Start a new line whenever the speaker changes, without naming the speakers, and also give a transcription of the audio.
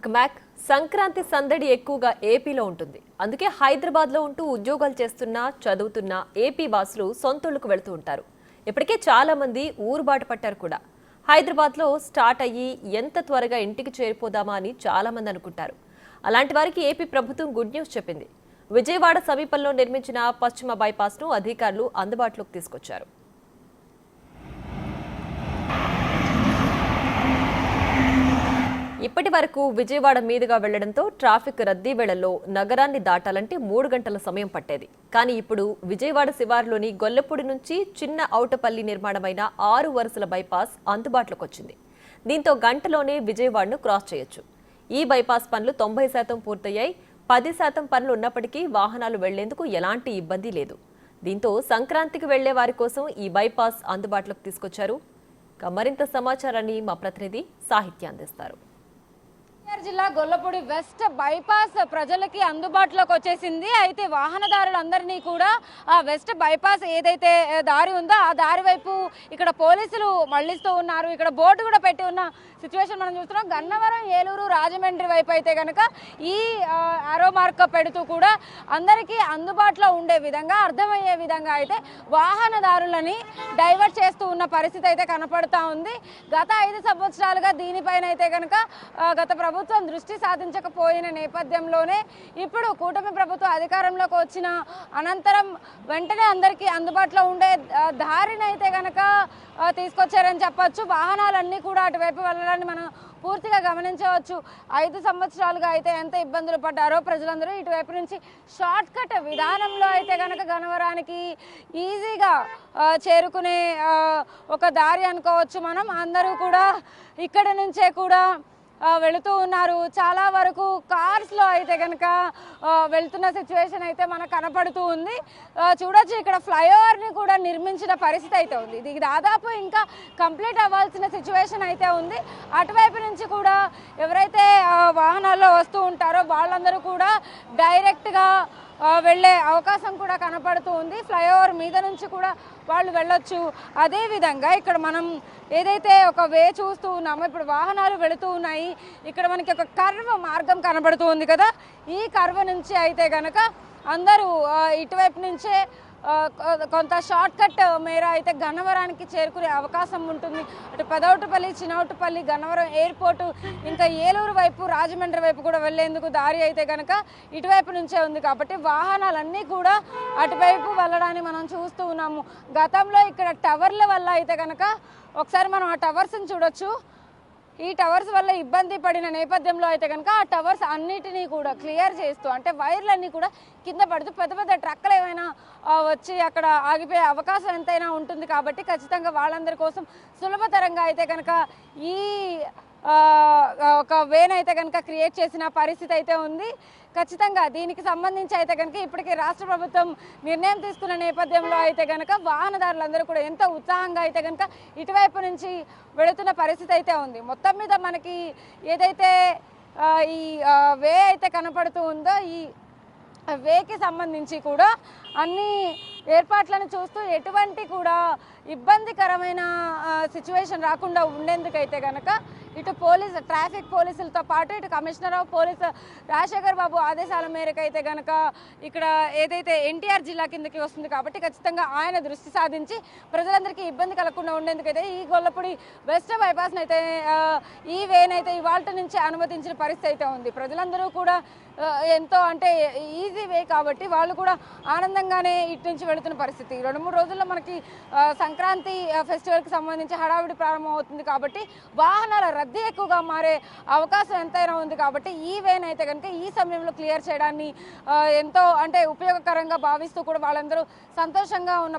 Welcome back. Sankranti సందడి ఎక్కువగా ఏపీలో ఉంటుంది. అందుకే హైదరాబాద్లో ఉంటూ ఉద్యోగాలు చేస్తున్న చదువుతున్న ఏపీ వాసులు సొంతూళ్ళకు వెళ్తూ ఉంటారు. ఇప్పటికే చాలా మంది ఊరు బాట పట్టారు కూడా. హైదరాబాద్లో స్టార్ట్ అయ్యి ఎంత త్వరగా ఇంటికి చేరిపోదామా అని చాలా మంది అనుకుంటారు. అలాంటి వారికి ఏపీ ప్రభుత్వం గుడ్ న్యూస్ చెప్పింది. విజయవాడ సమీపంలో నిర్మించిన పశ్చిమ బైపాస్ను అధికారులు అందుబాటులోకి తీసుకొచ్చారు. ఇప్పటి వరకు విజయవాడ మీదుగా వెళ్లడంతో ట్రాఫిక్ రద్దీ వేళల్లో నగరాన్ని దాటాలంటే 3 గంటల సమయం పట్టేది. కానీ ఇప్పుడు విజయవాడ శివారులోని గొల్లపూడి నుంచి చిన్న ఔటపల్లి నిర్మాణమైన 6 వరుసల బైపాస్ అందుబాటులోకి వచ్చింది. దీంతో గంటలోనే విజయవాడను క్రాస్ చేయొచ్చు. ఈ బైపాస్ పనులు 90% పూర్తయ్యాయి. 10% పనులు ఉన్నప్పటికీ వాహనాలు వెళ్లేందుకు ఎలాంటి ఇబ్బంది లేదు. దీంతో సంక్రాంతికి వెళ్లే వారి కోసం ఈ బైపాస్ అందుబాటులోకి తీసుకొచ్చారు. మరింత సమాచారాన్ని మా ప్రతినిధి సాహిత్య అందిస్తారు.
జిల్లా గొల్లపూడి వెస్ట్ బైపాస్ ప్రజలకి అందుబాటులోకి వచ్చేసింది. అయితే వాహనదారులందరినీ కూడా ఆ వెస్ట్ బైపాస్ ఏదైతే దారి ఉందో ఆ దారి వైపు ఇక్కడ పోలీసులు మళ్లిస్తూ ఉన్నారు. ఇక్కడ బోర్డు కూడా పెట్టి ఉన్న సిచ్యువేషన్ మనం చూస్తున్నాం. గన్నవరం, ఏలూరు, రాజమండ్రి వైపు అయితే కనుక ఈ ఆరో మార్క్ పెడుతూ కూడా అందరికీ అందుబాటులో ఉండే విధంగా, అర్థమయ్యే విధంగా అయితే వాహనదారులని డైవర్ట్ చేస్తూ ఉన్న పరిస్థితి అయితే కనపడతా ఉంది. గత 5 సంవత్సరాలుగా దీనిపైన అయితే కనుక గత ప్రభుత్వం దృష్టి సాధించకపోయిన నేపథ్యంలోనే ఇప్పుడు కూటమి ప్రభుత్వం అధికారంలోకి వచ్చిన అనంతరం వెంటనే అందరికీ అందుబాటులో ఉండే దారిని అయితే కనుక తీసుకొచ్చారని చెప్పొచ్చు. వాహనాలన్నీ కూడా అటువైపు వెళ్ళడాన్ని మనం పూర్తిగా గమనించవచ్చు. 5 సంవత్సరాలుగా అయితే ఎంత ఇబ్బందులు పడ్డారో ప్రజలందరూ ఇటువైపు నుంచి షార్ట్ కట్ విధానంలో అయితే కనుక గన్నవరానికి ఈజీగా చేరుకునే ఒక దారి అనుకోవచ్చు మనం. అందరూ కూడా ఇక్కడ నుంచే కూడా వెళుతూ ఉన్నారు. చాలా వరకు కార్స్లో అయితే కనుక వెళ్తున్న సిచ్యువేషన్ అయితే మనకు కనపడుతూ ఉంది. చూడొచ్చు, ఇక్కడ ఫ్లైఓవర్ని కూడా నిర్మించిన పరిస్థితి అయితే ఉంది. ఇది దాదాపు ఇంకా కంప్లీట్ అవ్వాల్సిన సిచ్యువేషన్ అయితే ఉంది. అటువైపు నుంచి కూడా ఎవరైతే వాహనాల్లో వస్తూ ఉంటారో వాళ్ళందరూ కూడా డైరెక్ట్గా వెళ్ళే అవకాశం కూడా కనపడుతూ ఉంది. ఫ్లైఓవర్ మీద నుంచి కూడా వాళ్ళు వెళ్ళొచ్చు. అదేవిధంగా ఇక్కడ మనం ఏదైతే ఒక వే చూస్తూ ఉన్నామో, ఇప్పుడు వాహనాలు వెళుతూ ఉన్నాయి. ఇక్కడ మనకి ఒక కర్వ్ మార్గం కనబడుతూ ఉంది కదా, ఈ కర్వ్ నుంచి అయితే కనుక అందరూ ఇటువైపు నుంచే కొంత షార్ట్ కట్ మేర అయితే గన్నవరానికి చేరుకునే అవకాశం ఉంటుంది. అటు పెదౌటపల్లి, చినౌటపల్లి, గన్నవరం ఎయిర్పోర్టు, ఇంకా ఏలూరు వైపు, రాజమండ్రి వైపు కూడా వెళ్లేందుకు దారి అయితే కనుక ఇటువైపు నుంచే ఉంది. కాబట్టి వాహనాలన్నీ కూడా అటువైపు వెళ్ళడాన్ని మనం చూస్తూ ఉన్నాము. గతంలో ఇక్కడ టవర్ల వల్ల అయితే కనుక ఒకసారి మనం ఆ టవర్స్ని చూడొచ్చు. ఈ టవర్స్ వల్ల ఇబ్బంది పడిన నేపథ్యంలో అయితే కనుక ఆ టవర్స్ అన్నిటినీ కూడా క్లియర్ చేస్తూ, అంటే వైర్లన్నీ కూడా కింద పడుతూ పెద్ద పెద్ద ట్రక్కులు ఏమైనా వచ్చి అక్కడ ఆగిపోయే అవకాశం ఎంతైనా ఉంటుంది. కాబట్టి ఖచ్చితంగా వాళ్ళందరి కోసం సులభతరంగా అయితే కనుక ఈ ఒక వేనైతే కనుక క్రియేట్ చేసిన పరిస్థితి అయితే ఉంది. ఖచ్చితంగా దీనికి సంబంధించి అయితే కనుక ఇప్పటికే రాష్ట్ర ప్రభుత్వం నిర్ణయం తీసుకున్న నేపథ్యంలో అయితే కనుక వాహనదారులందరూ కూడా ఎంతో ఉత్సాహంగా అయితే కనుక ఇటువైపు నుంచి వెళుతున్న పరిస్థితి అయితే ఉంది. మొత్తం మీద మనకి ఏదైతే ఈ వే అయితే కనపడుతూ ఉందో, ఈ వేకి సంబంధించి కూడా అన్ని ఏర్పాట్లను చూస్తూ ఎటువంటి కూడా ఇబ్బందికరమైన సిచ్యువేషన్ రాకుండా ఉండేందుకైతే కనుక ఇటు ట్రాఫిక్ పోలీసులతో పాటు ఇటు కమిషనర్ ఆఫ్ పోలీస్ రాజశేఖర్ బాబు ఆదేశాల మేరకు అయితే కనుక ఇక్కడ ఏదైతే ఎన్టీఆర్ జిల్లా కిందకి వస్తుంది కాబట్టి ఖచ్చితంగా ఆయన దృష్టి సాధించి ప్రజలందరికీ ఇబ్బంది కలగకుండా ఉండేందుకైతే ఈ గొల్లపూడి వెస్ట్ బైపాస్ని అయితే ఈ వేనైతే ఇవాళ నుంచి అనుమతించిన పరిస్థితి అయితే ఉంది. ప్రజలందరూ కూడా ఎంతో అంటే ఈజీ వే కాబట్టి వాళ్ళు కూడా ఆనందంగానే ఇటు నుంచి వెళుతున్న పరిస్థితి. 2-3 రోజుల్లో మనకి సంక్రాంతి ఫెస్టివల్కి సంబంధించి హడావిడి ప్రారంభం అవుతుంది కాబట్టి వాహనాల రద్దీ ఎక్కువగా మారే అవకాశం ఎంతైనా ఉంది. కాబట్టి ఈ వేన్ అయితే కనుక ఈ సమయంలో క్లియర్ చేయడాన్ని ఎంతో అంటే ఉపయోగకరంగా భావిస్తూ కూడా వాళ్ళందరూ సంతోషంగా ఉన్న